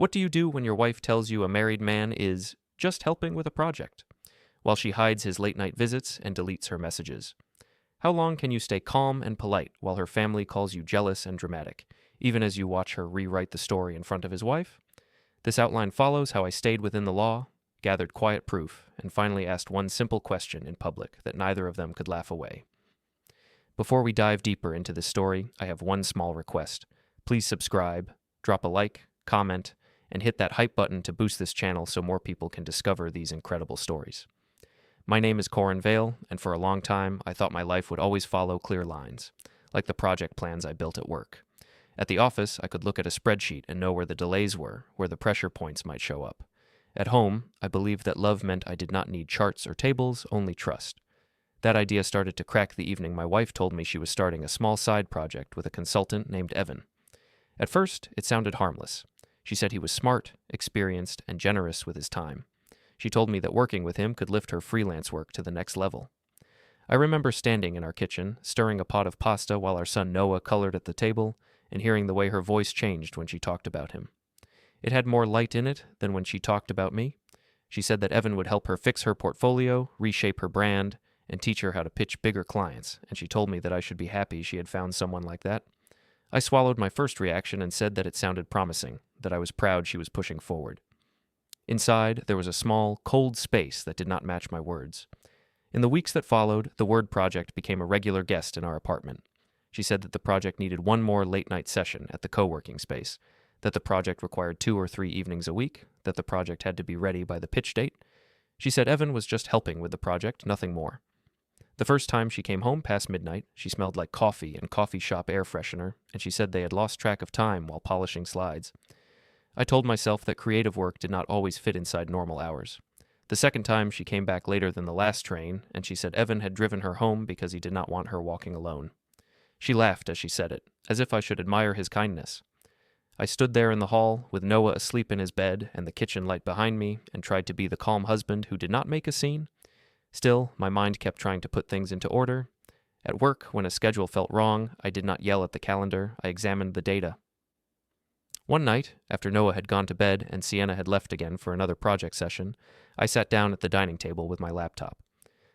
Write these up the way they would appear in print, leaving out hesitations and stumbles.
What do you do when your wife tells you a married man is just helping with a project, while she hides his late-night visits and deletes her messages? How long can you stay calm and polite while her family calls you jealous and dramatic, even as you watch her rewrite the story in front of his wife? This outline follows how I stayed within the law, gathered quiet proof, and finally asked one simple question in public that neither of them could laugh away. Before we dive deeper into this story, I have one small request. Please subscribe, drop a like, comment, and hit that hype button to boost this channel so more people can discover these incredible stories. My name is Corin Vale, and for a long time, I thought my life would always follow clear lines, like the project plans I built at work. At the office, I could look at a spreadsheet and know where the delays were, where the pressure points might show up. At home, I believed that love meant I did not need charts or tables, only trust. That idea started to crack the evening my wife told me she was starting a small side project with a consultant named Evan. At first, it sounded harmless. She said he was smart, experienced, and generous with his time. She told me that working with him could lift her freelance work to the next level. I remember standing in our kitchen, stirring a pot of pasta while our son Noah colored at the table, and hearing the way her voice changed when she talked about him. It had more light in it than when she talked about me. She said that Evan would help her fix her portfolio, reshape her brand, and teach her how to pitch bigger clients, and she told me that I should be happy she had found someone like that. I swallowed my first reaction and said that it sounded promising, that I was proud she was pushing forward. Inside, there was a small, cold space that did not match my words. In the weeks that followed, the word project became a regular guest in our apartment. She said that the project needed one more late-night session at the co-working space, that the project required 2 or 3 evenings a week, that the project had to be ready by the pitch date. She said Evan was just helping with the project, nothing more. The first time she came home past midnight, she smelled like coffee and coffee shop air freshener, and she said they had lost track of time while polishing slides. I told myself that creative work did not always fit inside normal hours. The second time she came back later than the last train, and she said Evan had driven her home because he did not want her walking alone. She laughed as she said it, as if I should admire his kindness. I stood there in the hall, with Noah asleep in his bed and the kitchen light behind me, and tried to be the calm husband who did not make a scene. Still, my mind kept trying to put things into order. At work, when a schedule felt wrong, I did not yell at the calendar, I examined the data. One night, after Noah had gone to bed and Sienna had left again for another project session, I sat down at the dining table with my laptop.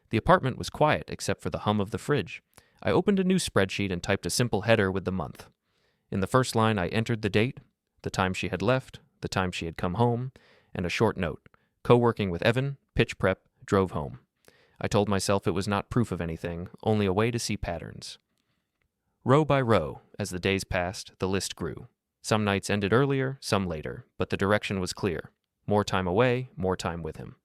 The apartment was quiet except for the hum of the fridge. I opened a new spreadsheet and typed a simple header with the month. In the first line, I entered the date, the time she had left, the time she had come home, and a short note: co-working with Evan, pitch prep, drove home. I told myself it was not proof of anything, only a way to see patterns. Row by row, as the days passed, the list grew. Some nights ended earlier, some later, but the direction was clear. More time away, more time with him.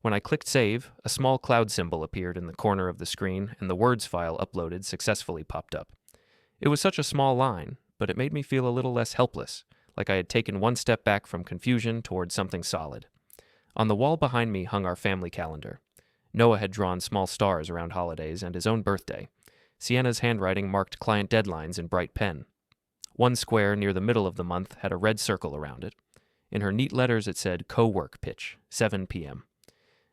When I clicked save, a small cloud symbol appeared in the corner of the screen, and the words file uploaded successfully popped up. It was such a small line, but it made me feel a little less helpless, like I had taken one step back from confusion towards something solid. On the wall behind me hung our family calendar. Noah had drawn small stars around holidays and his own birthday. Sienna's handwriting marked client deadlines in bright pen. One square near the middle of the month had a red circle around it. In her neat letters it said co-work pitch, 7 p.m.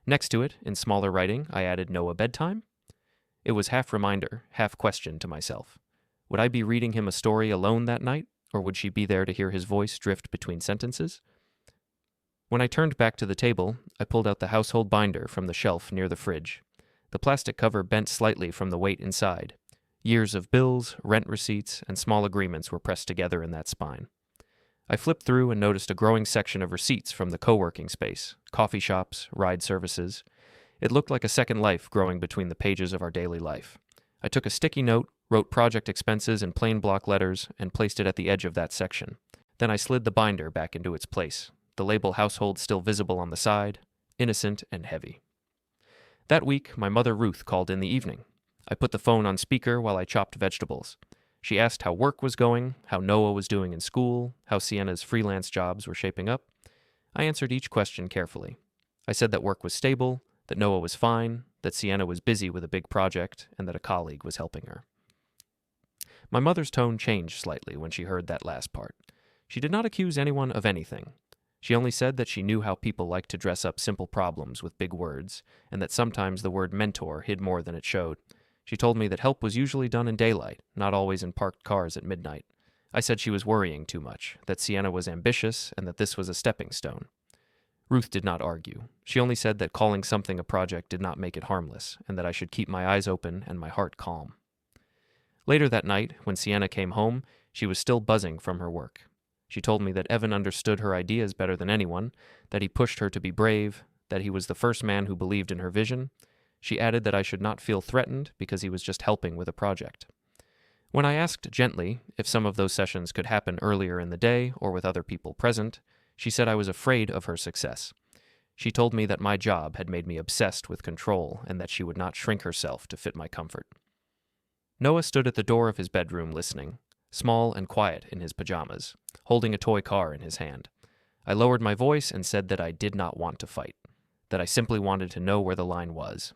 Next to it, in smaller writing, I added Noah bedtime. It was half reminder, half question to myself. Would I be reading him a story alone that night, or would she be there to hear his voice drift between sentences? When I turned back to the table, I pulled out the household binder from the shelf near the fridge. The plastic cover bent slightly from the weight inside. Years of bills, rent receipts, and small agreements were pressed together in that spine. I flipped through and noticed a growing section of receipts from the co-working space, coffee shops, ride services. It looked like a second life growing between the pages of our daily life. I took a sticky note, wrote project expenses in plain block letters, and placed it at the edge of that section. Then I slid the binder back into its place, the label household still visible on the side, innocent and heavy. That week, my mother Ruth called in the evening. I put the phone on speaker while I chopped vegetables. She asked how work was going, how Noah was doing in school, how Sienna's freelance jobs were shaping up. I answered each question carefully. I said that work was stable, that Noah was fine, that Sienna was busy with a big project, and that a colleague was helping her. My mother's tone changed slightly when she heard that last part. She did not accuse anyone of anything. She only said that she knew how people like to dress up simple problems with big words, and that sometimes the word mentor hid more than it showed. She told me that help was usually done in daylight, not always in parked cars at midnight. I said she was worrying too much, that Sienna was ambitious, and that this was a stepping stone. Ruth did not argue. She only said that calling something a project did not make it harmless, and that I should keep my eyes open and my heart calm. Later that night, when Sienna came home, she was still buzzing from her work. She told me that Evan understood her ideas better than anyone, that he pushed her to be brave, that he was the first man who believed in her vision. She added that I should not feel threatened because he was just helping with a project. When I asked gently if some of those sessions could happen earlier in the day or with other people present, she said I was afraid of her success. She told me that my job had made me obsessed with control and that she would not shrink herself to fit my comfort. Noah stood at the door of his bedroom listening, small and quiet in his pajamas, holding a toy car in his hand. I lowered my voice and said that I did not want to fight, that I simply wanted to know where the line was.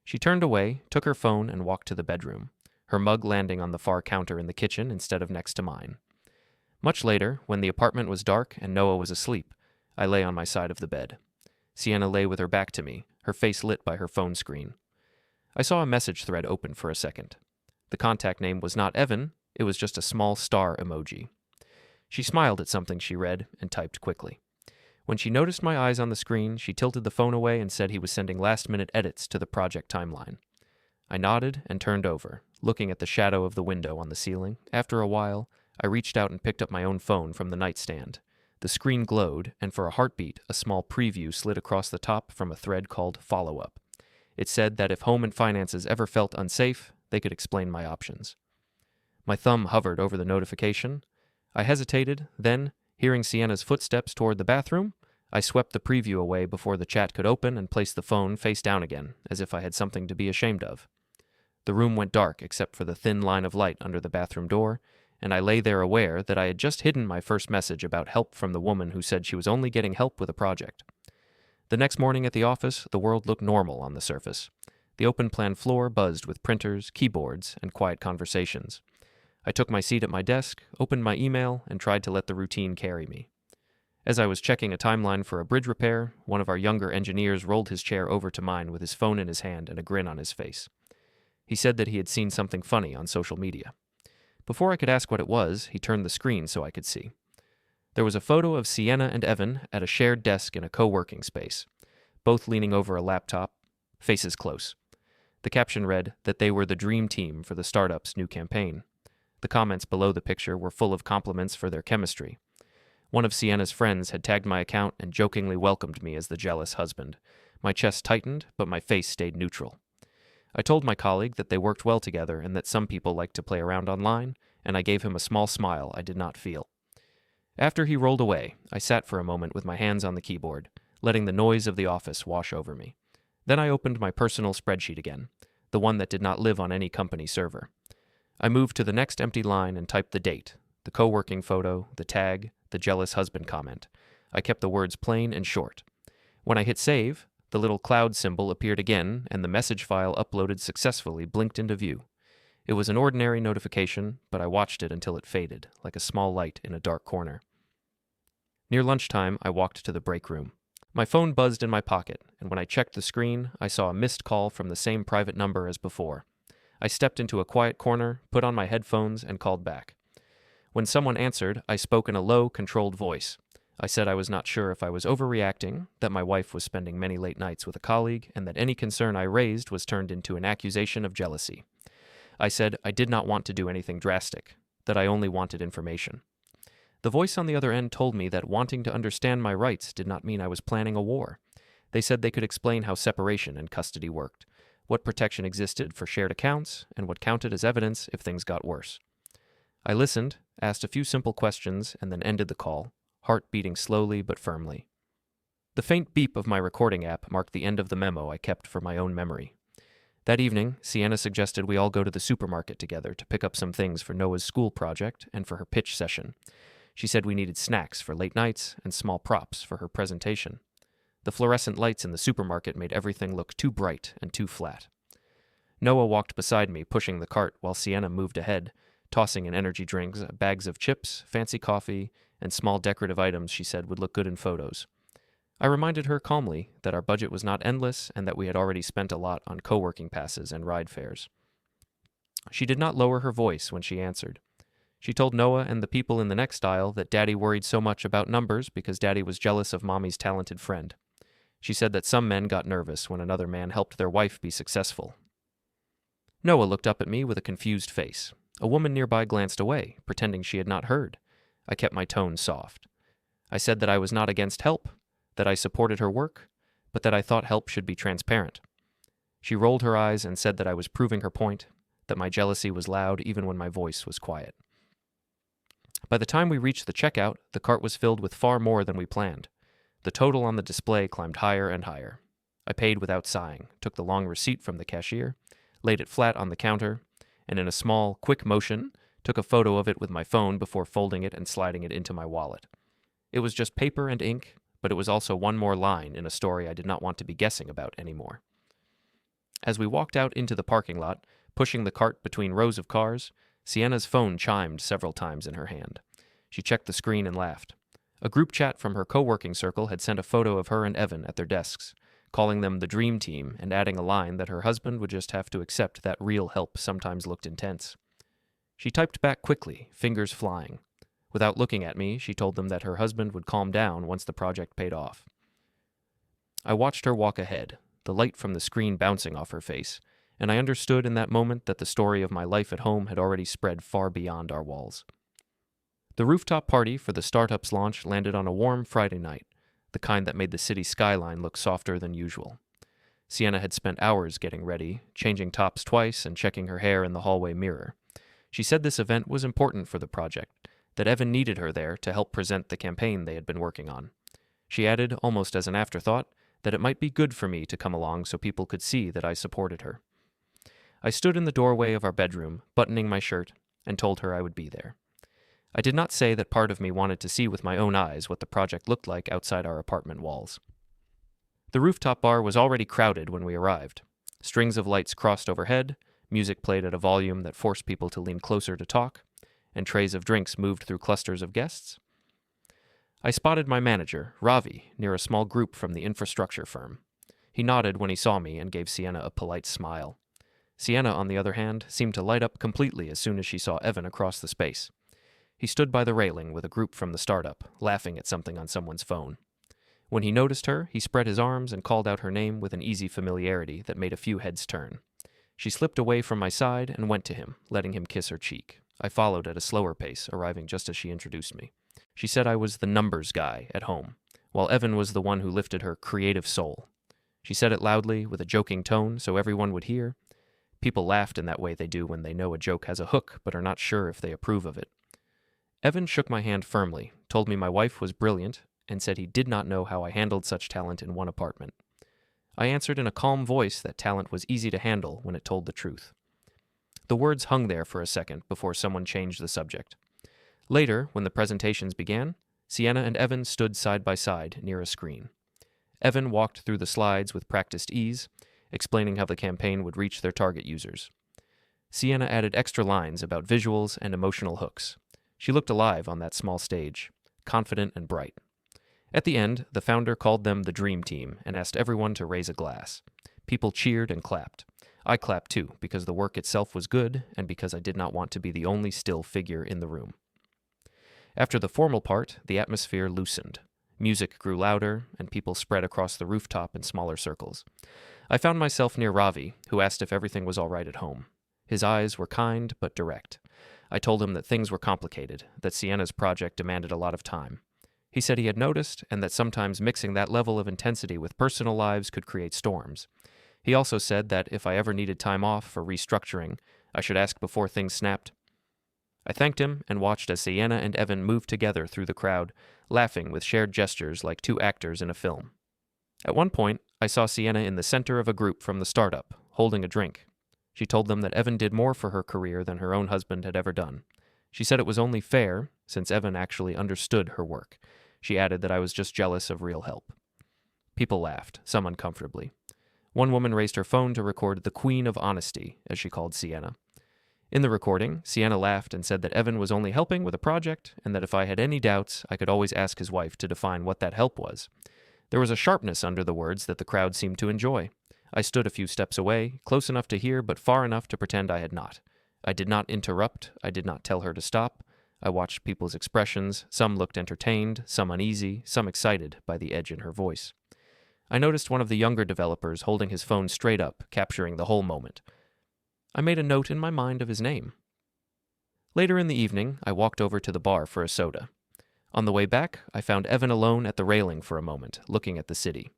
She turned away, took her phone, and walked to the bedroom, her mug landing on the far counter in the kitchen instead of next to mine. Much later, when the apartment was dark and Noah was asleep, I lay on my side of the bed. Sienna lay with her back to me, her face lit by her phone screen. I saw a message thread open for a second. The contact name was not Evan, it was just a small star emoji. She smiled at something she read and typed quickly. When she noticed my eyes on the screen, she tilted the phone away and said he was sending last-minute edits to the project timeline. I nodded and turned over, looking at the shadow of the window on the ceiling. After a while, I reached out and picked up my own phone from the nightstand. The screen glowed, and for a heartbeat, a small preview slid across the top from a thread called Follow Up. It said that if home and finances ever felt unsafe, they could explain my options. My thumb hovered over the notification. I hesitated, then, hearing Sienna's footsteps toward the bathroom, I swept the preview away before the chat could open and placed the phone face down again, as if I had something to be ashamed of. The room went dark except for the thin line of light under the bathroom door, and I lay there aware that I had just hidden my first message about help from the woman who said she was only getting help with a project. The next morning at the office, the world looked normal on the surface. The open-plan floor buzzed with printers, keyboards, and quiet conversations. I took my seat at my desk, opened my email, and tried to let the routine carry me. As I was checking a timeline for a bridge repair, one of our younger engineers rolled his chair over to mine with his phone in his hand and a grin on his face. He said that he had seen something funny on social media. Before I could ask what it was, he turned the screen so I could see. There was a photo of Sienna and Evan at a shared desk in a co-working space, both leaning over a laptop, faces close. The caption read that they were the dream team for the startup's new campaign. The comments below the picture were full of compliments for their chemistry. One of Sienna's friends had tagged my account and jokingly welcomed me as the jealous husband. My chest tightened, but my face stayed neutral. I told my colleague that they worked well together and that some people like to play around online, and I gave him a small smile I did not feel. After he rolled away, I sat for a moment with my hands on the keyboard, letting the noise of the office wash over me. Then I opened my personal spreadsheet again, the one that did not live on any company server. I moved to the next empty line and typed the date, the co-working photo, the tag, the jealous husband comment. I kept the words plain and short. When I hit save, the little cloud symbol appeared again, and the message file uploaded successfully blinked into view. It was an ordinary notification, but I watched it until it faded, like a small light in a dark corner. Near lunchtime, I walked to the break room. My phone buzzed in my pocket, and when I checked the screen, I saw a missed call from the same private number as before. I stepped into a quiet corner, put on my headphones, and called back. When someone answered, I spoke in a low, controlled voice. I said I was not sure if I was overreacting, that my wife was spending many late nights with a colleague, and that any concern I raised was turned into an accusation of jealousy. I said I did not want to do anything drastic, that I only wanted information. The voice on the other end told me that wanting to understand my rights did not mean I was planning a war. They said they could explain how separation and custody worked, what protection existed for shared accounts, and what counted as evidence if things got worse. I listened, asked a few simple questions, and then ended the call, heart beating slowly but firmly. The faint beep of my recording app marked the end of the memo I kept for my own memory. That evening, Sienna suggested we all go to the supermarket together to pick up some things for Noah's school project and for her pitch session. She said we needed snacks for late nights and small props for her presentation. The fluorescent lights in the supermarket made everything look too bright and too flat. Noah walked beside me, pushing the cart, while Sienna moved ahead, tossing in energy drinks, bags of chips, fancy coffee, and small decorative items she said would look good in photos. I reminded her calmly that our budget was not endless and that we had already spent a lot on co-working passes and ride fares. She did not lower her voice when she answered. She told Noah and the people in the next aisle that Daddy worried so much about numbers because Daddy was jealous of Mommy's talented friend. She said that some men got nervous when another man helped their wife be successful. Noah looked up at me with a confused face. A woman nearby glanced away, pretending she had not heard. I kept my tone soft. I said that I was not against help, that I supported her work, but that I thought help should be transparent. She rolled her eyes and said that I was proving her point, that my jealousy was loud even when my voice was quiet. By the time we reached the checkout, the cart was filled with far more than we planned. The total on the display climbed higher and higher. I paid without sighing, took the long receipt from the cashier, laid it flat on the counter, and in a small, quick motion, took a photo of it with my phone before folding it and sliding it into my wallet. It was just paper and ink, but it was also one more line in a story I did not want to be guessing about anymore. As we walked out into the parking lot, pushing the cart between rows of cars, Sienna's phone chimed several times in her hand. She checked the screen and laughed. A group chat from her co-working circle had sent a photo of her and Evan at their desks, calling them the Dream Team and adding a line that her husband would just have to accept that real help sometimes looked intense. She typed back quickly, fingers flying. Without looking at me, she told them that her husband would calm down once the project paid off. I watched her walk ahead, the light from the screen bouncing off her face, and I understood in that moment that the story of my life at home had already spread far beyond our walls. The rooftop party for the startup's launch landed on a warm Friday night, the kind that made the city skyline look softer than usual. Sienna had spent hours getting ready, changing tops twice and checking her hair in the hallway mirror. She said this event was important for the project, that Evan needed her there to help present the campaign they had been working on. She added, almost as an afterthought, that it might be good for me to come along so people could see that I supported her. I stood in the doorway of our bedroom, buttoning my shirt, and told her I would be there. I did not say that part of me wanted to see with my own eyes what the project looked like outside our apartment walls. The rooftop bar was already crowded when we arrived. Strings of lights crossed overhead, music played at a volume that forced people to lean closer to talk, and trays of drinks moved through clusters of guests. I spotted my manager, Ravi, near a small group from the infrastructure firm. He nodded when he saw me and gave Sienna a polite smile. Sienna, on the other hand, seemed to light up completely as soon as she saw Evan across the space. He stood by the railing with a group from the startup, laughing at something on someone's phone. When he noticed her, he spread his arms and called out her name with an easy familiarity that made a few heads turn. She slipped away from my side and went to him, letting him kiss her cheek. I followed at a slower pace, arriving just as she introduced me. She said I was the numbers guy at home, while Evan was the one who lifted her creative soul. She said it loudly, with a joking tone, so everyone would hear. People laughed in that way they do when they know a joke has a hook but are not sure if they approve of it. Evan shook my hand firmly, told me my wife was brilliant, and said he did not know how I handled such talent in one apartment. I answered in a calm voice that talent was easy to handle when it told the truth. The words hung there for a second before someone changed the subject. Later, when the presentations began, Sienna and Evan stood side by side near a screen. Evan walked through the slides with practiced ease, explaining how the campaign would reach their target users. Sienna added extra lines about visuals and emotional hooks. She looked alive on that small stage, confident and bright. At the end, the founder called them the Dream Team and asked everyone to raise a glass. People cheered and clapped. I clapped too, because the work itself was good and because I did not want to be the only still figure in the room. After the formal part, the atmosphere loosened. Music grew louder, and people spread across the rooftop in smaller circles. I found myself near Ravi, who asked if everything was all right at home. His eyes were kind but direct. I told him that things were complicated, that Sienna's project demanded a lot of time. He said he had noticed, and that sometimes mixing that level of intensity with personal lives could create storms. He also said that if I ever needed time off for restructuring, I should ask before things snapped. I thanked him and watched as Sienna and Evan moved together through the crowd, laughing with shared gestures like two actors in a film. At one point, I saw Sienna in the center of a group from the startup, holding a drink. She told them that Evan did more for her career than her own husband had ever done. She said it was only fair, since Evan actually understood her work. She added that I was just jealous of real help. People laughed, some uncomfortably. One woman raised her phone to record the Queen of Honesty, as she called Sienna. In the recording, Sienna laughed and said that Evan was only helping with a project, and that if I had any doubts, I could always ask his wife to define what that help was. There was a sharpness under the words that the crowd seemed to enjoy. I stood a few steps away, close enough to hear but far enough to pretend I had not. I did not interrupt, I did not tell her to stop, I watched people's expressions. Some looked entertained, some uneasy, some excited by the edge in her voice. I noticed one of the younger developers holding his phone straight up, capturing the whole moment. I made a note in my mind of his name. Later in the evening, I walked over to the bar for a soda. On the way back, I found Evan alone at the railing for a moment, looking at the city.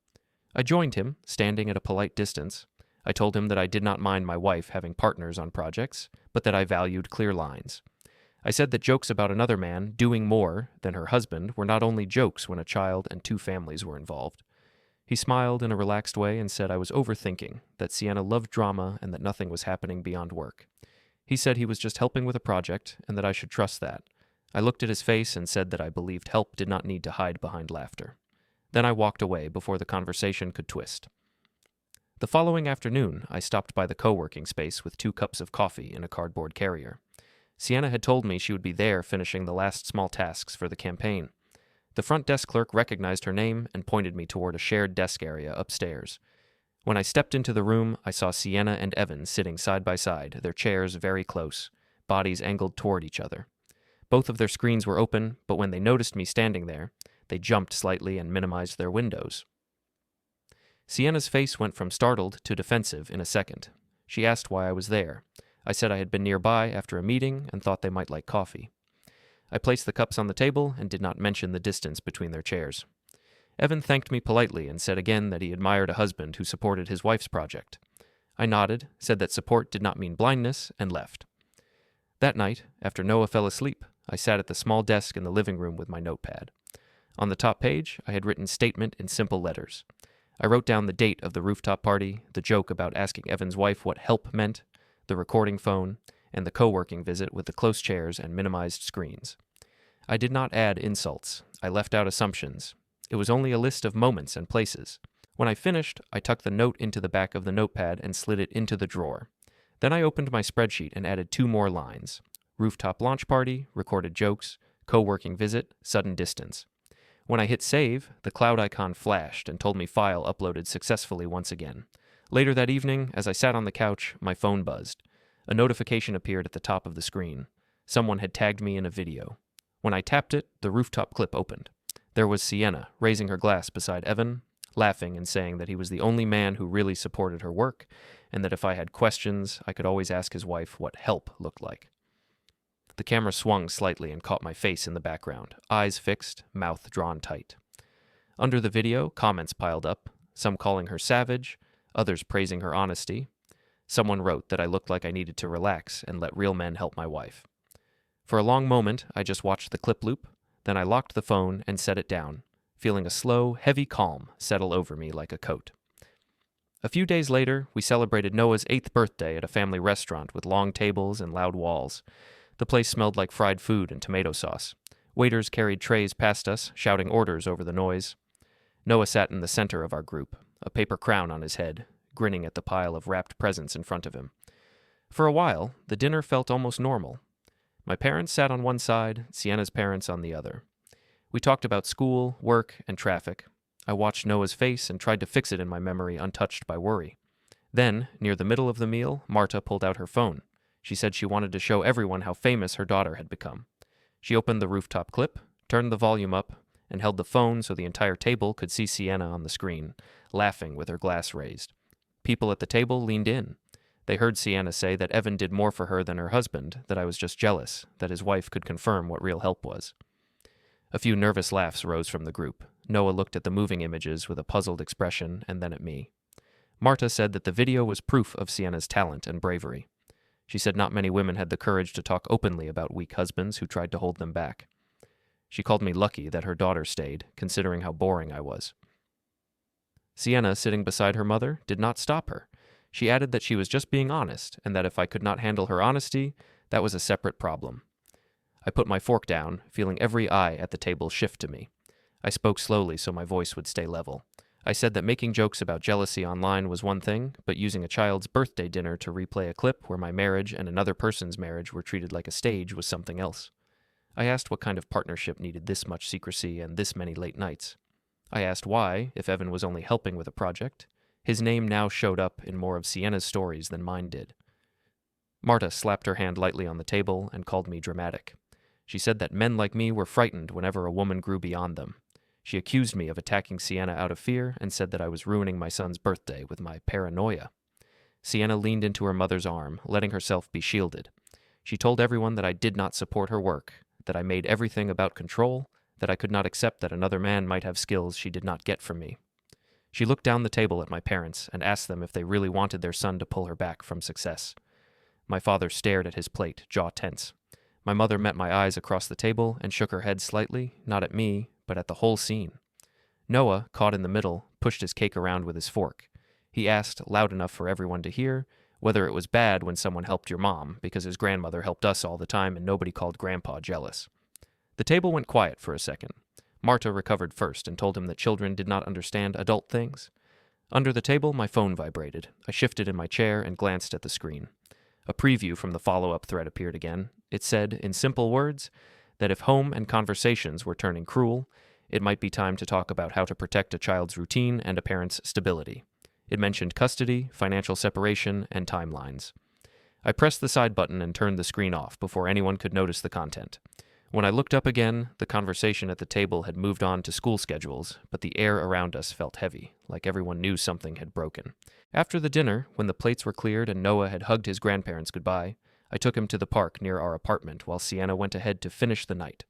I joined him, standing at a polite distance. I told him that I did not mind my wife having partners on projects, but that I valued clear lines. I said that jokes about another man doing more than her husband were not only jokes when a child and 2 families were involved. He smiled in a relaxed way and said I was overthinking, that Sienna loved drama and that nothing was happening beyond work. He said he was just helping with a project and that I should trust that. I looked at his face and said that I believed help did not need to hide behind laughter. Then I walked away before the conversation could twist. The following afternoon, I stopped by the co-working space with 2 cups of coffee in a cardboard carrier. Sienna had told me she would be there finishing the last small tasks for the campaign. The front desk clerk recognized her name and pointed me toward a shared desk area upstairs. When I stepped into the room, I saw Sienna and Evan sitting side by side, their chairs very close, bodies angled toward each other. Both of their screens were open, but when they noticed me standing there, they jumped slightly and minimized their windows. Sienna's face went from startled to defensive in a second. She asked why I was there. I said I had been nearby after a meeting and thought they might like coffee. I placed the cups on the table and did not mention the distance between their chairs. Evan thanked me politely and said again that he admired a husband who supported his wife's project. I nodded, said that support did not mean blindness, and left. That night, after Noah fell asleep, I sat at the small desk in the living room with my notepad. On the top page, I had written statement in simple letters. I wrote down the date of the rooftop party, the joke about asking Evan's wife what help meant, the recording phone, and the co-working visit with the close chairs and minimized screens. I did not add insults. I left out assumptions. It was only a list of moments and places. When I finished, I tucked the note into the back of the notepad and slid it into the drawer. Then I opened my spreadsheet and added 2 more lines. Rooftop launch party, recorded jokes, co-working visit, sudden distance. When I hit save, the cloud icon flashed and told me file uploaded successfully once again. Later that evening, as I sat on the couch, my phone buzzed. A notification appeared at the top of the screen. Someone had tagged me in a video. When I tapped it, the rooftop clip opened. There was Sienna, raising her glass beside Evan, laughing and saying that he was the only man who really supported her work, and that if I had questions, I could always ask his wife what help looked like. The camera swung slightly and caught my face in the background, eyes fixed, mouth drawn tight. Under the video, comments piled up, some calling her savage, others praising her honesty. Someone wrote that I looked like I needed to relax and let real men help my wife. For a long moment, I just watched the clip loop. Then I locked the phone and set it down, feeling a slow, heavy calm settle over me like a coat. A few days later, we celebrated Noah's 8th birthday at a family restaurant with long tables and loud walls. The place smelled like fried food and tomato sauce. Waiters carried trays past us, shouting orders over the noise. Noah sat in the center of our group, a paper crown on his head, grinning at the pile of wrapped presents in front of him. For a while, the dinner felt almost normal. My parents sat on one side, Sienna's parents on the other. We talked about school, work, and traffic. I watched Noah's face and tried to fix it in my memory untouched by worry. Then, near the middle of the meal, Marta pulled out her phone. She said she wanted to show everyone how famous her daughter had become. She opened the rooftop clip, turned the volume up, and held the phone so the entire table could see Sienna on the screen, laughing with her glass raised. People at the table leaned in. They heard Sienna say that Evan did more for her than her husband, that I was just jealous, that his wife could confirm what real help was. A few nervous laughs rose from the group. Noah looked at the moving images with a puzzled expression and then at me. Marta said that the video was proof of Sienna's talent and bravery. She said not many women had the courage to talk openly about weak husbands who tried to hold them back. She called me lucky that her daughter stayed, considering how boring I was. Sienna, sitting beside her mother, did not stop her. She added that she was just being honest, and that if I could not handle her honesty, that was a separate problem. I put my fork down, feeling every eye at the table shift to me. I spoke slowly so my voice would stay level. I said that making jokes about jealousy online was one thing, but using a child's birthday dinner to replay a clip where my marriage and another person's marriage were treated like a stage was something else. I asked what kind of partnership needed this much secrecy and this many late nights. I asked why, if Evan was only helping with a project, his name now showed up in more of Sienna's stories than mine did. Marta slapped her hand lightly on the table and called me dramatic. She said that men like me were frightened whenever a woman grew beyond them. She accused me of attacking Sienna out of fear and said that I was ruining my son's birthday with my paranoia. Sienna leaned into her mother's arm, letting herself be shielded. She told everyone that I did not support her work, that I made everything about control, that I could not accept that another man might have skills she did not get from me. She looked down the table at my parents and asked them if they really wanted their son to pull her back from success. My father stared at his plate, jaw tense. My mother met my eyes across the table and shook her head slightly, not at me, but at the whole scene. Noah, caught in the middle, pushed his cake around with his fork. He asked, loud enough for everyone to hear, whether it was bad when someone helped your mom, because his grandmother helped us all the time and nobody called Grandpa jealous. The table went quiet for a second. Marta recovered first and told him that children did not understand adult things. Under the table, my phone vibrated. I shifted in my chair and glanced at the screen. A preview from the follow-up thread appeared again. It said, in simple words, that if home and conversations were turning cruel, it might be time to talk about how to protect a child's routine and a parent's stability. It mentioned custody, financial separation, and timelines. I pressed the side button and turned the screen off before anyone could notice the content. When I looked up again, the conversation at the table had moved on to school schedules, but the air around us felt heavy, like everyone knew something had broken. After the dinner, when the plates were cleared and Noah had hugged his grandparents goodbye, I took him to the park near our apartment while Sienna went ahead to finish the night.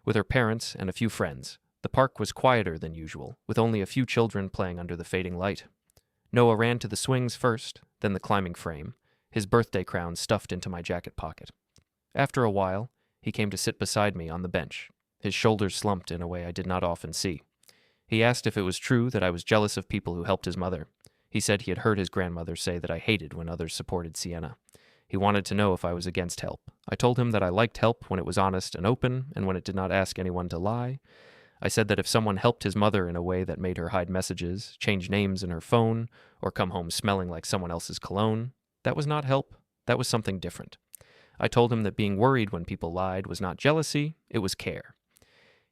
With her parents and a few friends, the park was quieter than usual, with only a few children playing under the fading light. Noah ran to the swings first, then the climbing frame, his birthday crown stuffed into my jacket pocket. After a while, he came to sit beside me on the bench, his shoulders slumped in a way I did not often see. He asked if it was true that I was jealous of people who helped his mother. He said he had heard his grandmother say that I hated when others supported Sienna. He wanted to know if I was against help. I told him that I liked help when it was honest and open, and when it did not ask anyone to lie. I said that if someone helped his mother in a way that made her hide messages, change names in her phone, or come home smelling like someone else's cologne, that was not help. That was something different. I told him that being worried when people lied was not jealousy, it was care.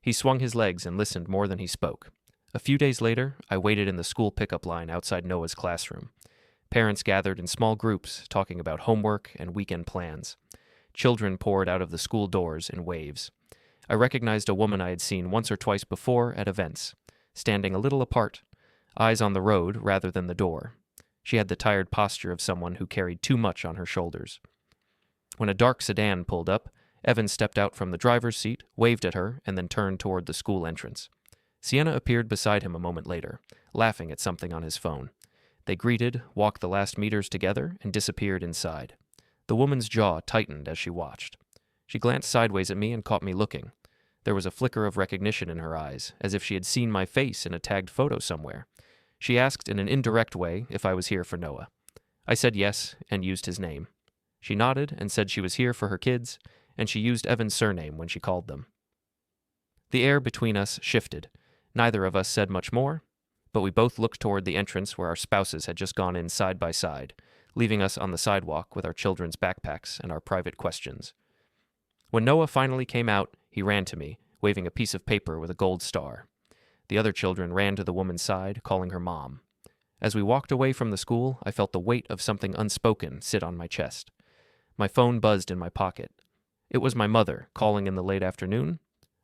He swung his legs and listened more than he spoke. A few days later, I waited in the school pickup line outside Noah's classroom. Parents gathered in small groups, talking about homework and weekend plans. Children poured out of the school doors in waves. I recognized a woman I had seen once or twice before at events, standing a little apart, eyes on the road rather than the door. She had the tired posture of someone who carried too much on her shoulders. When a dark sedan pulled up, Evan stepped out from the driver's seat, waved at her, and then turned toward the school entrance. Sienna appeared beside him a moment later, laughing at something on his phone. They greeted, walked the last meters together, and disappeared inside. The woman's jaw tightened as she watched. She glanced sideways at me and caught me looking. There was a flicker of recognition in her eyes, as if she had seen my face in a tagged photo somewhere. She asked in an indirect way if I was here for Noah. I said yes, and used his name. She nodded and said she was here for her kids, and she used Evan's surname when she called them. The air between us shifted. Neither of us said much more, but we both looked toward the entrance where our spouses had just gone in side by side, leaving us on the sidewalk with our children's backpacks and our private questions. When Noah finally came out, he ran to me, waving a piece of paper with a gold star. The other children ran to the woman's side, calling her mom. As we walked away from the school, I felt the weight of something unspoken sit on my chest. My phone buzzed in my pocket. It was my mother, calling in the late afternoon.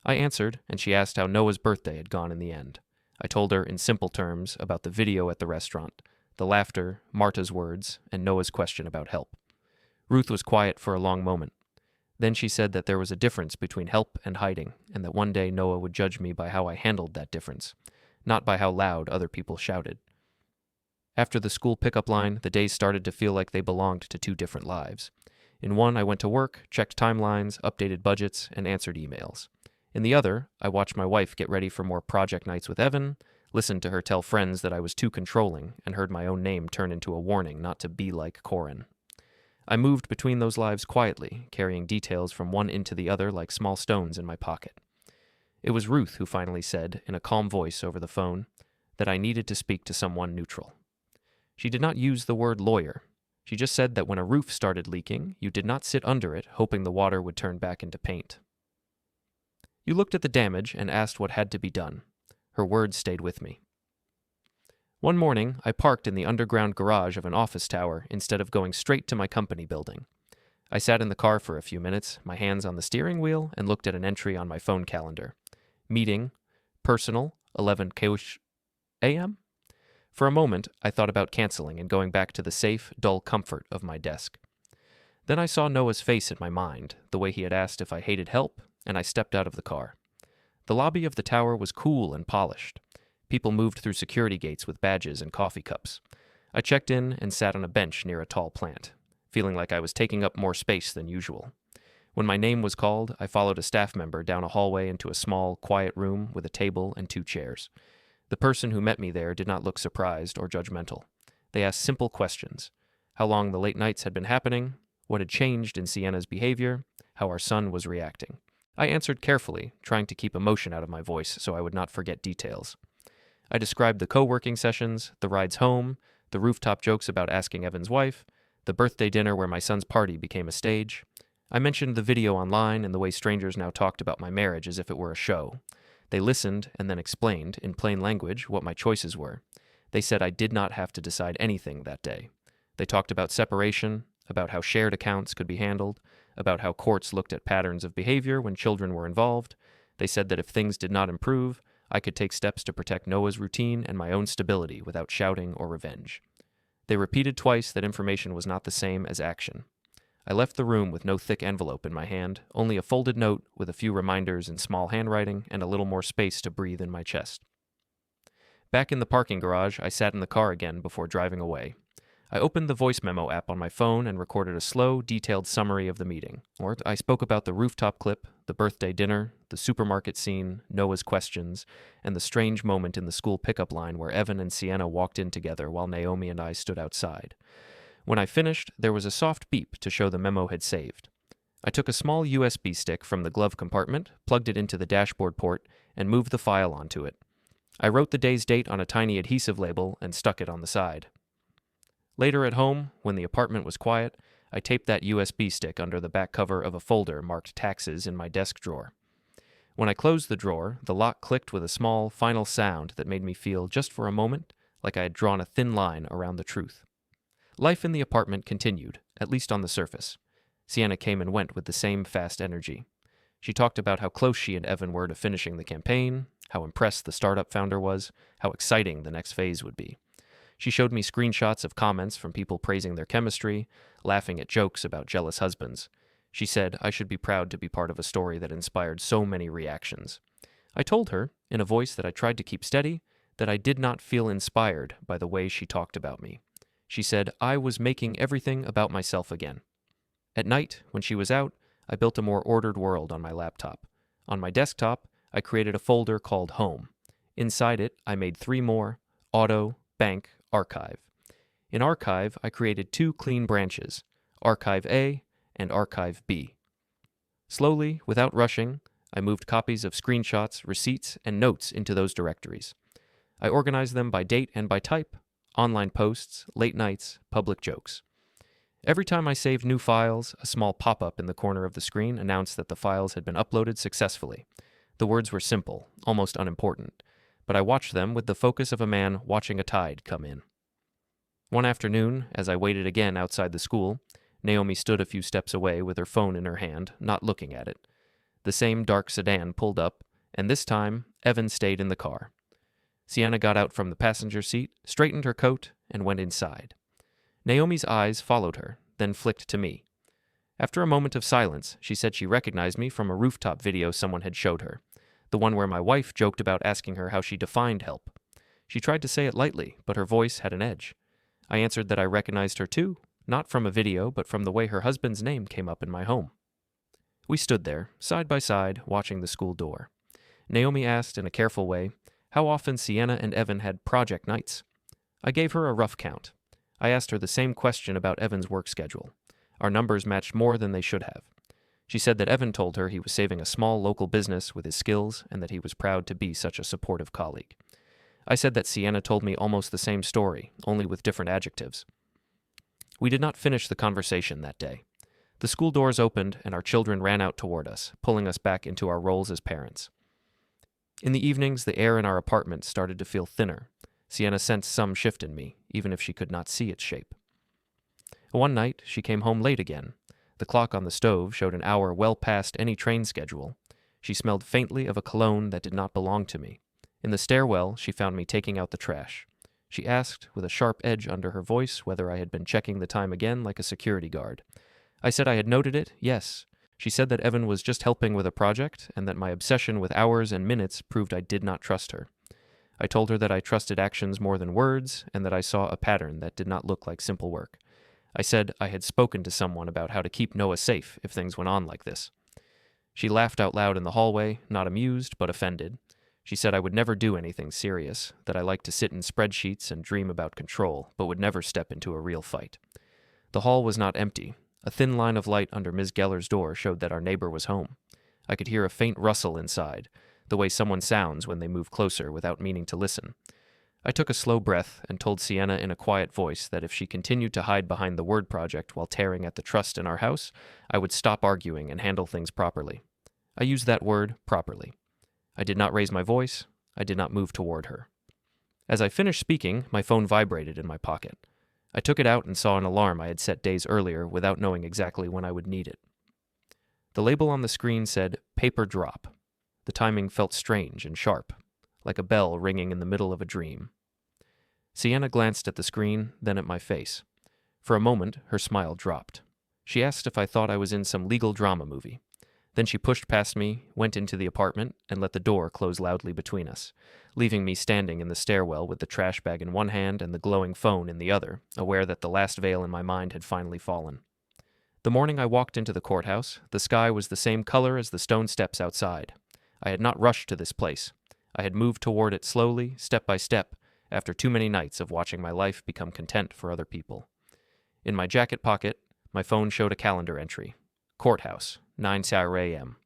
I answered, and she asked how Noah's birthday had gone in the end. I told her in simple terms about the video at the restaurant, the laughter, Marta's words, and Noah's question about help. Ruth was quiet for a long moment. Then she said that there was a difference between help and hiding, and that one day Noah would judge me by how I handled that difference, not by how loud other people shouted. After the school pickup line, the days started to feel like they belonged to two different lives. In one, I went to work, checked timelines, updated budgets, and answered emails. In the other, I watched my wife get ready for more project nights with Evan, listened to her tell friends that I was too controlling, and heard my own name turn into a warning not to be like Corin. I moved between those lives quietly, carrying details from one into the other like small stones in my pocket. It was Ruth who finally said, in a calm voice over the phone, that I needed to speak to someone neutral. She did not use the word lawyer. She just said that when a roof started leaking, you did not sit under it, hoping the water would turn back into paint. You looked at the damage and asked what had to be done. Her words stayed with me. One morning, I parked in the underground garage of an office tower instead of going straight to my company building. I sat in the car for a few minutes, my hands on the steering wheel, and looked at an entry on my phone calendar. Meeting, personal, 11 a.m.? For a moment, I thought about canceling and going back to the safe, dull comfort of my desk. Then I saw Noah's face in my mind, the way he had asked if I hated help, and I stepped out of the car. The lobby of the tower was cool and polished. People moved through security gates with badges and coffee cups. I checked in and sat on a bench near a tall plant, feeling like I was taking up more space than usual. When my name was called, I followed a staff member down a hallway into a small, quiet room with a table and 2 chairs. The person who met me there did not look surprised or judgmental. They asked simple questions: how long the late nights had been happening, what had changed in Sienna's behavior, how our son was reacting. I answered carefully, trying to keep emotion out of my voice so I would not forget details. I described the co-working sessions, the rides home, the rooftop jokes about asking Evan's wife, the birthday dinner where my son's party became a stage. I mentioned the video online and the way strangers now talked about my marriage as if it were a show. They listened and then explained, in plain language, what my choices were. They said I did not have to decide anything that day. They talked about separation, about how shared accounts could be handled, about how courts looked at patterns of behavior when children were involved. They said that if things did not improve, I could take steps to protect Noah's routine and my own stability without shouting or revenge. They repeated twice that information was not the same as action. I left the room with no thick envelope in my hand, only a folded note with a few reminders in small handwriting and a little more space to breathe in my chest. Back in the parking garage, I sat in the car again before driving away. I opened the voice memo app on my phone and recorded a slow, detailed summary of the meeting. I spoke about the rooftop clip, the birthday dinner, the supermarket scene, Noah's questions, and the strange moment in the school pickup line where Evan and Sienna walked in together while Naomi and I stood outside. When I finished, there was a soft beep to show the memo had saved. I took a small USB stick from the glove compartment, plugged it into the dashboard port, and moved the file onto it. I wrote the day's date on a tiny adhesive label and stuck it on the side. Later at home, when the apartment was quiet, I taped that USB stick under the back cover of a folder marked taxes in my desk drawer. When I closed the drawer, the lock clicked with a small, final sound that made me feel, just for a moment, like I had drawn a thin line around the truth. Life in the apartment continued, at least on the surface. Sienna came and went with the same fast energy. She talked about how close she and Evan were to finishing the campaign, how impressed the startup founder was, how exciting the next phase would be. She showed me screenshots of comments from people praising their chemistry, laughing at jokes about jealous husbands. She said I should be proud to be part of a story that inspired so many reactions. I told her, in a voice that I tried to keep steady, that I did not feel inspired by the way she talked about me. She said I was making everything about myself again. At night, when she was out, I built a more ordered world on my laptop. On my desktop, I created a folder called Home. Inside it, I made 3 more: Auto, Bank, Archive. In Archive, I created 2 clean branches, Archive A and Archive B. Slowly, without rushing, I moved copies of screenshots, receipts, and notes into those directories. I organized them by date and by type: online posts, late nights, public jokes. Every time I saved new files, a small pop-up in the corner of the screen announced that the files had been uploaded successfully. The words were simple, almost unimportant, but I watched them with the focus of a man watching a tide come in. One afternoon, as I waited again outside the school, Naomi stood a few steps away with her phone in her hand, not looking at it. The same dark sedan pulled up, and this time, Evan stayed in the car. Sienna got out from the passenger seat, straightened her coat, and went inside. Naomi's eyes followed her, then flicked to me. After a moment of silence, she said she recognized me from a rooftop video someone had showed her, the one where my wife joked about asking her how she defined help. She tried to say it lightly, but her voice had an edge. I answered that I recognized her too, not from a video, but from the way her husband's name came up in my home. We stood there, side by side, watching the school door. Naomi asked in a careful way how often Sienna and Evan had project nights. I gave her a rough count. I asked her the same question about Evan's work schedule. Our numbers matched more than they should have. She said that Evan told her he was saving a small local business with his skills and that he was proud to be such a supportive colleague. I said that Sienna told me almost the same story, only with different adjectives. We did not finish the conversation that day. The school doors opened and our children ran out toward us, pulling us back into our roles as parents. In the evenings, the air in our apartment started to feel thinner. Sienna sensed some shift in me, even if she could not see its shape. One night, she came home late again. The clock on the stove showed an hour well past any train schedule. She smelled faintly of a cologne that did not belong to me. In the stairwell, she found me taking out the trash. She asked, with a sharp edge under her voice, whether I had been checking the time again like a security guard. I said I had noted it, yes. She said that Evan was just helping with a project, and that my obsession with hours and minutes proved I did not trust her. I told her that I trusted actions more than words, and that I saw a pattern that did not look like simple work. I said I had spoken to someone about how to keep Noah safe if things went on like this. She laughed out loud in the hallway, not amused, but offended. She said I would never do anything serious, that I liked to sit in spreadsheets and dream about control, but would never step into a real fight. The hall was not empty. A thin line of light under Ms. Geller's door showed that our neighbor was home. I could hear a faint rustle inside, the way someone sounds when they move closer without meaning to listen. I took a slow breath and told Sienna in a quiet voice that if she continued to hide behind the word project while tearing at the trust in our house, I would stop arguing and handle things properly. I used that word, properly. I did not raise my voice. I did not move toward her. As I finished speaking, my phone vibrated in my pocket. I took it out and saw an alarm I had set days earlier without knowing exactly when I would need it. The label on the screen said, "Paper Drop." The timing felt strange and sharp, like a bell ringing in the middle of a dream. Sienna glanced at the screen, then at my face. For a moment, her smile dropped. She asked if I thought I was in some legal drama movie. Then she pushed past me, went into the apartment, and let the door close loudly between us, leaving me standing in the stairwell with the trash bag in one hand and the glowing phone in the other, aware that the last veil in my mind had finally fallen. The morning I walked into the courthouse, the sky was the same color as the stone steps outside. I had not rushed to this place. I had moved toward it slowly, step by step, after too many nights of watching my life become content for other people. In my jacket pocket, my phone showed a calendar entry. Courthouse, 9 a.m.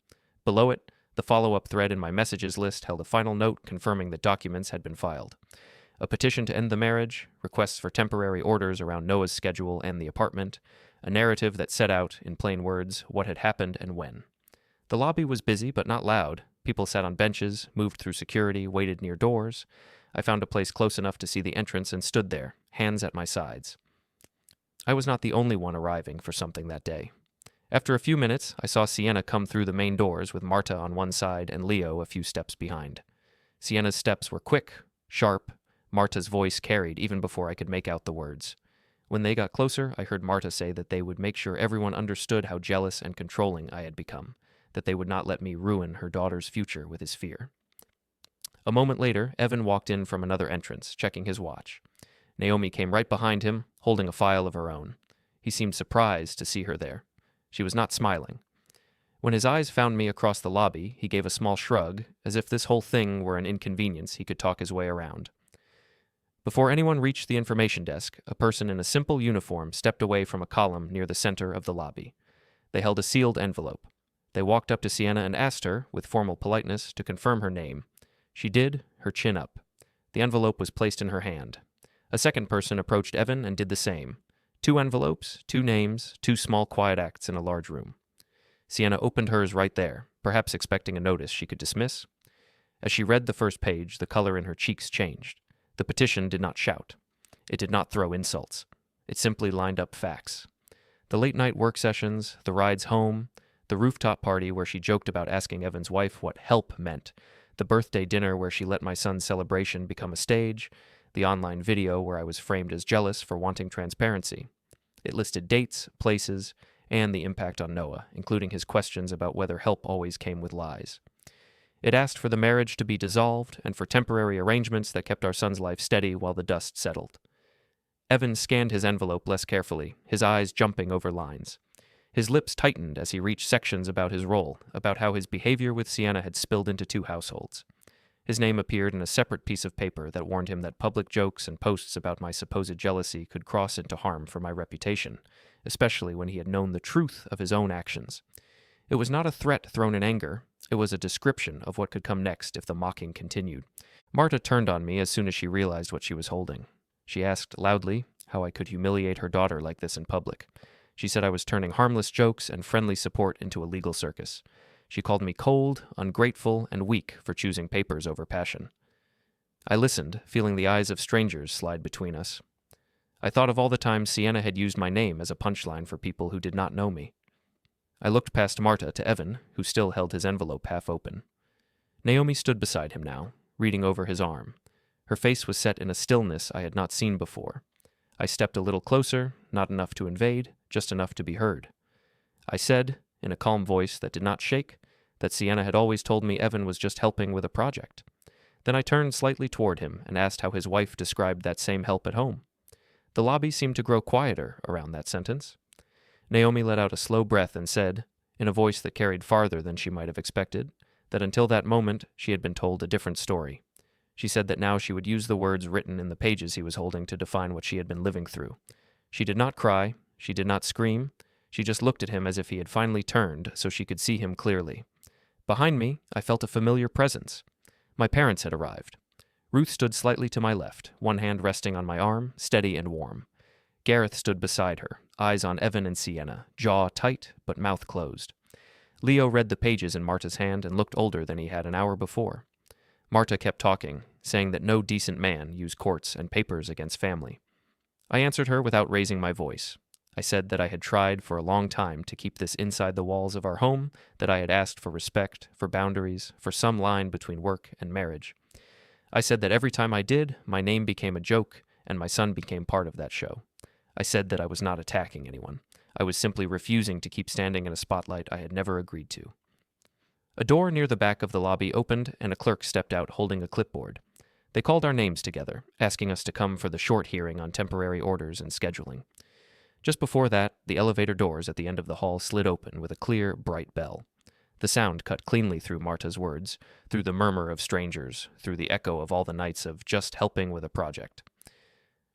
Below it, the follow-up thread in my messages list held a final note confirming that documents had been filed. A petition to end the marriage, requests for temporary orders around Noah's schedule and the apartment, a narrative that set out, in plain words, what had happened and when. The lobby was busy but not loud. People sat on benches, moved through security, waited near doors. I found a place close enough to see the entrance and stood there, hands at my sides. I was not the only one arriving for something that day. After a few minutes, I saw Sienna come through the main doors with Marta on one side and Leo a few steps behind. Sienna's steps were quick, sharp. Marta's voice carried even before I could make out the words. When they got closer, I heard Marta say that they would make sure everyone understood how jealous and controlling I had become, that they would not let me ruin her daughter's future with his fear. A moment later, Evan walked in from another entrance, checking his watch. Naomi came right behind him, holding a file of her own. He seemed surprised to see her there. She was not smiling. When his eyes found me across the lobby, he gave a small shrug, as if this whole thing were an inconvenience he could talk his way around. Before anyone reached the information desk, a person in a simple uniform stepped away from a column near the center of the lobby. They held a sealed envelope. They walked up to Sienna and asked her, with formal politeness, to confirm her name. She did, her chin up. The envelope was placed in her hand. A second person approached Evan and did the same. 2 envelopes, 2 names, 2 small quiet acts in a large room. Sienna opened hers right there, perhaps expecting a notice she could dismiss. As she read the first page, the color in her cheeks changed. The petition did not shout. It did not throw insults. It simply lined up facts. The late-night work sessions, the rides home, the rooftop party where she joked about asking Evan's wife what help meant, the birthday dinner where she let my son's celebration become a stage, the online video where I was framed as jealous for wanting transparency. It listed dates, places, and the impact on Noah, including his questions about whether help always came with lies. It asked for the marriage to be dissolved and for temporary arrangements that kept our son's life steady while the dust settled. Evan scanned his envelope less carefully, his eyes jumping over lines. His lips tightened as he reached sections about his role, about how his behavior with Sienna had spilled into 2 households. His name appeared in a separate piece of paper that warned him that public jokes and posts about my supposed jealousy could cross into harm for my reputation, especially when he had known the truth of his own actions. It was not a threat thrown in anger. It was a description of what could come next if the mocking continued. Marta turned on me as soon as she realized what she was holding. She asked loudly how I could humiliate her daughter like this in public. She said I was turning harmless jokes and friendly support into a legal circus. She called me cold, ungrateful, and weak for choosing papers over passion. I listened, feeling the eyes of strangers slide between us. I thought of all the times Sienna had used my name as a punchline for people who did not know me. I looked past Marta to Evan, who still held his envelope half open. Naomi stood beside him now, reading over his arm. Her face was set in a stillness I had not seen before. I stepped a little closer, not enough to invade, just enough to be heard. I said, in a calm voice that did not shake, that Sienna had always told me Evan was just helping with a project. Then I turned slightly toward him and asked how his wife described that same help at home. The lobby seemed to grow quieter around that sentence. Naomi let out a slow breath and said, in a voice that carried farther than she might have expected, that until that moment she had been told a different story. She said that now she would use the words written in the pages he was holding to define what she had been living through. She did not cry, she did not scream, she just looked at him as if he had finally turned so she could see him clearly. Behind me, I felt a familiar presence. My parents had arrived. Ruth stood slightly to my left, one hand resting on my arm, steady and warm. Gareth stood beside her, eyes on Evan and Sienna, jaw tight but mouth closed. Leo read the pages in Marta's hand and looked older than he had an hour before. Marta kept talking, saying that no decent man used courts and papers against family. I answered her without raising my voice. I said that I had tried for a long time to keep this inside the walls of our home, that I had asked for respect, for boundaries, for some line between work and marriage. I said that every time I did, my name became a joke, and my son became part of that show. I said that I was not attacking anyone. I was simply refusing to keep standing in a spotlight I had never agreed to. A door near the back of the lobby opened, and a clerk stepped out holding a clipboard. They called our names together, asking us to come for the short hearing on temporary orders and scheduling. Just before that, the elevator doors at the end of the hall slid open with a clear, bright bell. The sound cut cleanly through Marta's words, through the murmur of strangers, through the echo of all the nights of just helping with a project.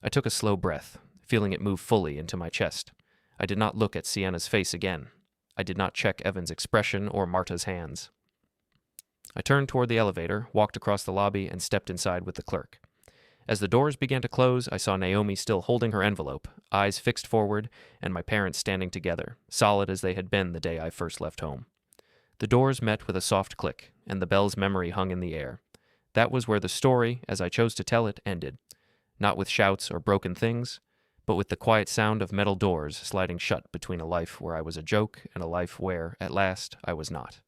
I took a slow breath, feeling it move fully into my chest. I did not look at Sienna's face again. I did not check Evan's expression or Marta's hands. I turned toward the elevator, walked across the lobby, and stepped inside with the clerk. As the doors began to close, I saw Naomi still holding her envelope, eyes fixed forward, and my parents standing together, solid as they had been the day I first left home. The doors met with a soft click, and the bell's memory hung in the air. That was where the story, as I chose to tell it, ended. Not with shouts or broken things, but with the quiet sound of metal doors sliding shut between a life where I was a joke and a life where, at last, I was not.